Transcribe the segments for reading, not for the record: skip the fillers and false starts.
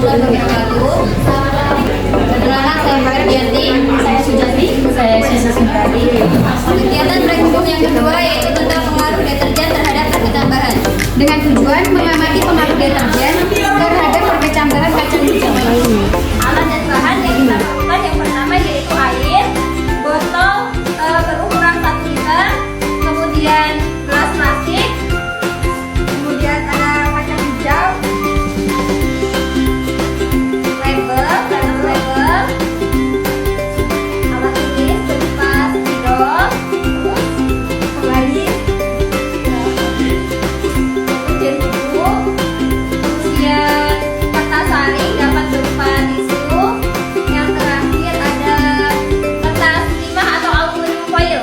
Tahun yang lalu. Perkenalkan, saya Mardianti. Saya Sujati. Saya Sisa Sintari. Kegiatan praktikum yang kedua yaitu tentang pengaruh deterjen terhadap perkecambaran. Dengan tujuan mengamati pengaruh deterjen terhadap perkecambaran kacang hijau. Alat dan bahan yang kita perlukan yang pertama yaitu air, botol berukuran 1 liter, kemudian gelas plastik, kemudian ada kacang hijau, label, alat tulis berupa spidol, kembali, ujian buku, kemudian kertas saring dapat berupa tisu, yang terakhir ada kertas timah atau aluminium foil.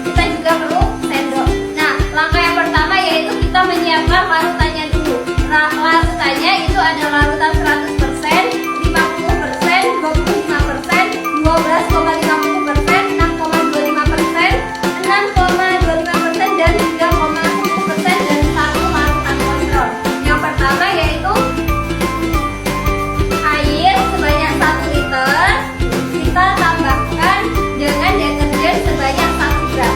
Kita juga perlu sendok. Nah, langkah yang pertama yaitu kita menyiapkan larutannya dulu. Nah, larutannya itu ada larutan 100%, 50%, 25%, 12,50%, 6,25%, 6,25%, dan 3,10%, dan satu larutan kontrol. Yang pertama yaitu air sebanyak 1 liter, kita tambahkan dengan deterjen sebanyak 1 gram.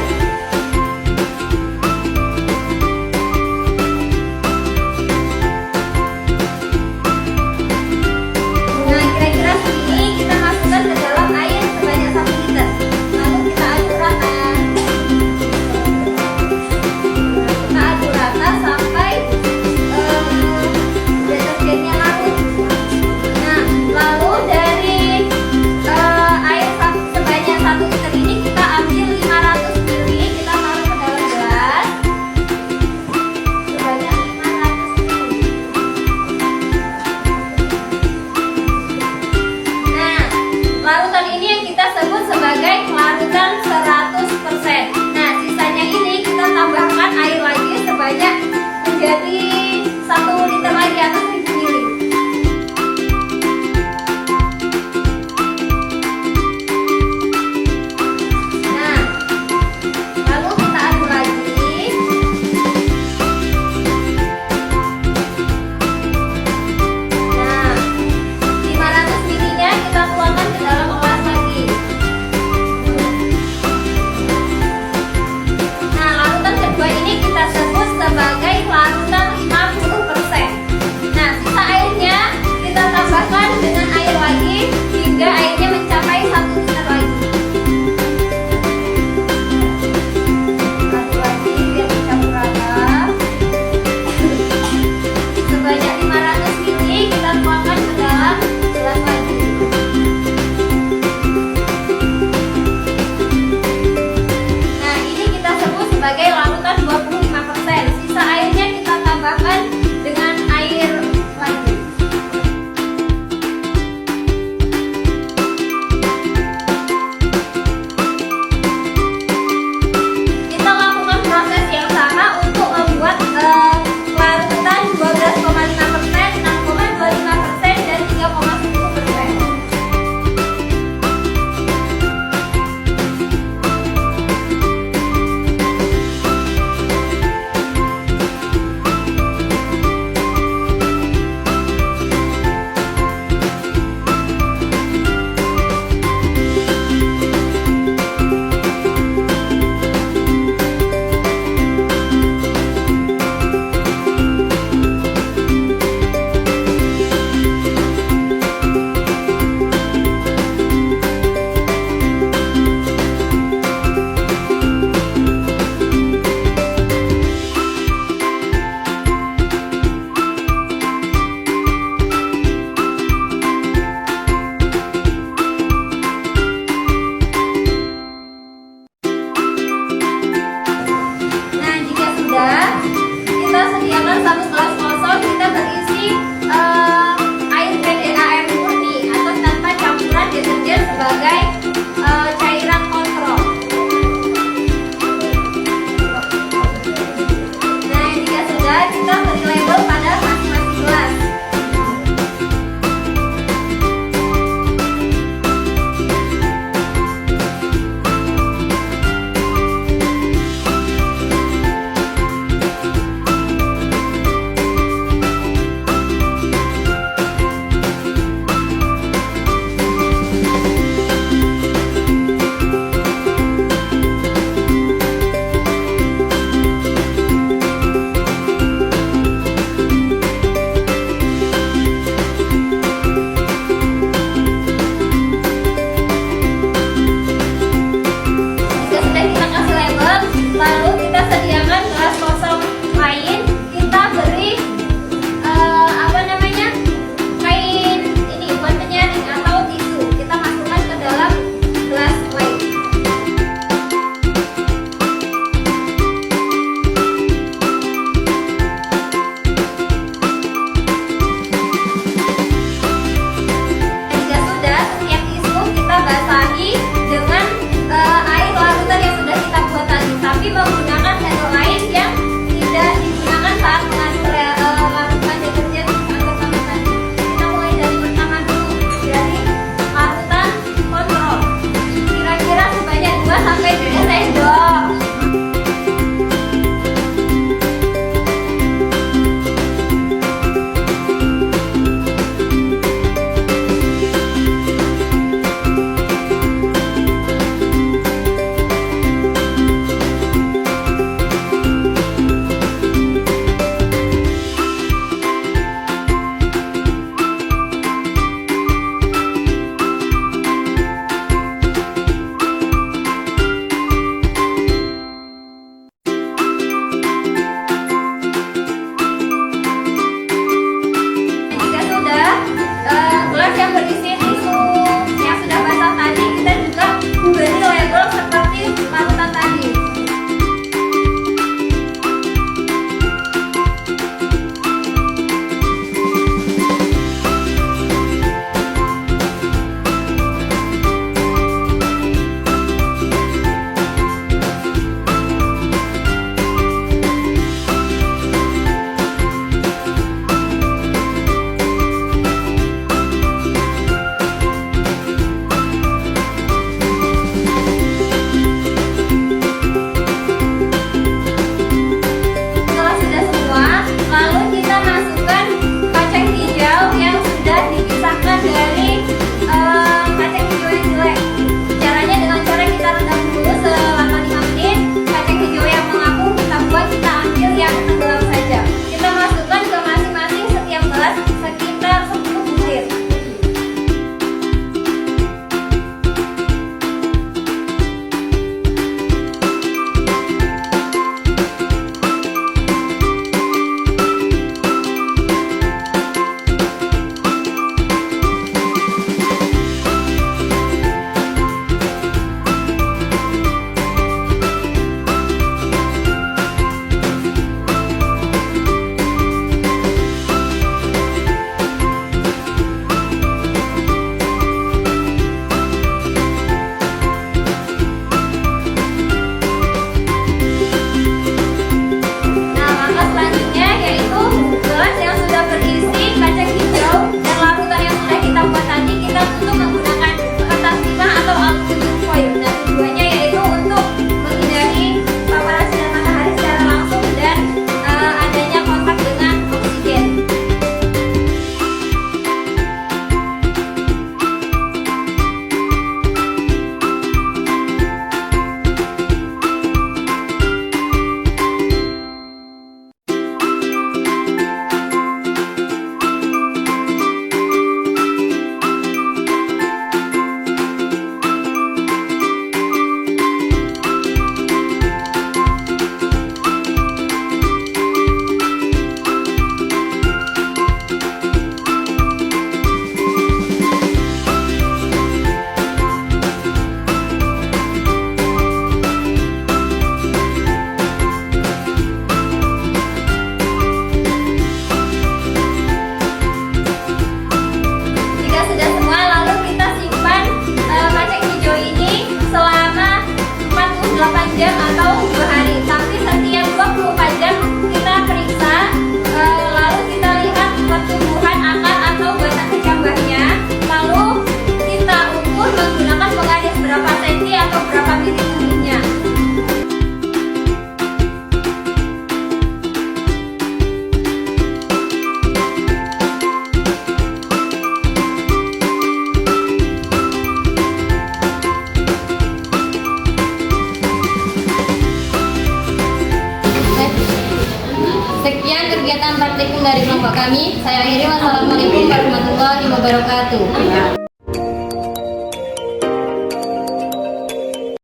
Sekian kegiatan praktikum dari kelompok kami. Saya akhiri, wassalamualaikum warahmatullahi wabarakatuh.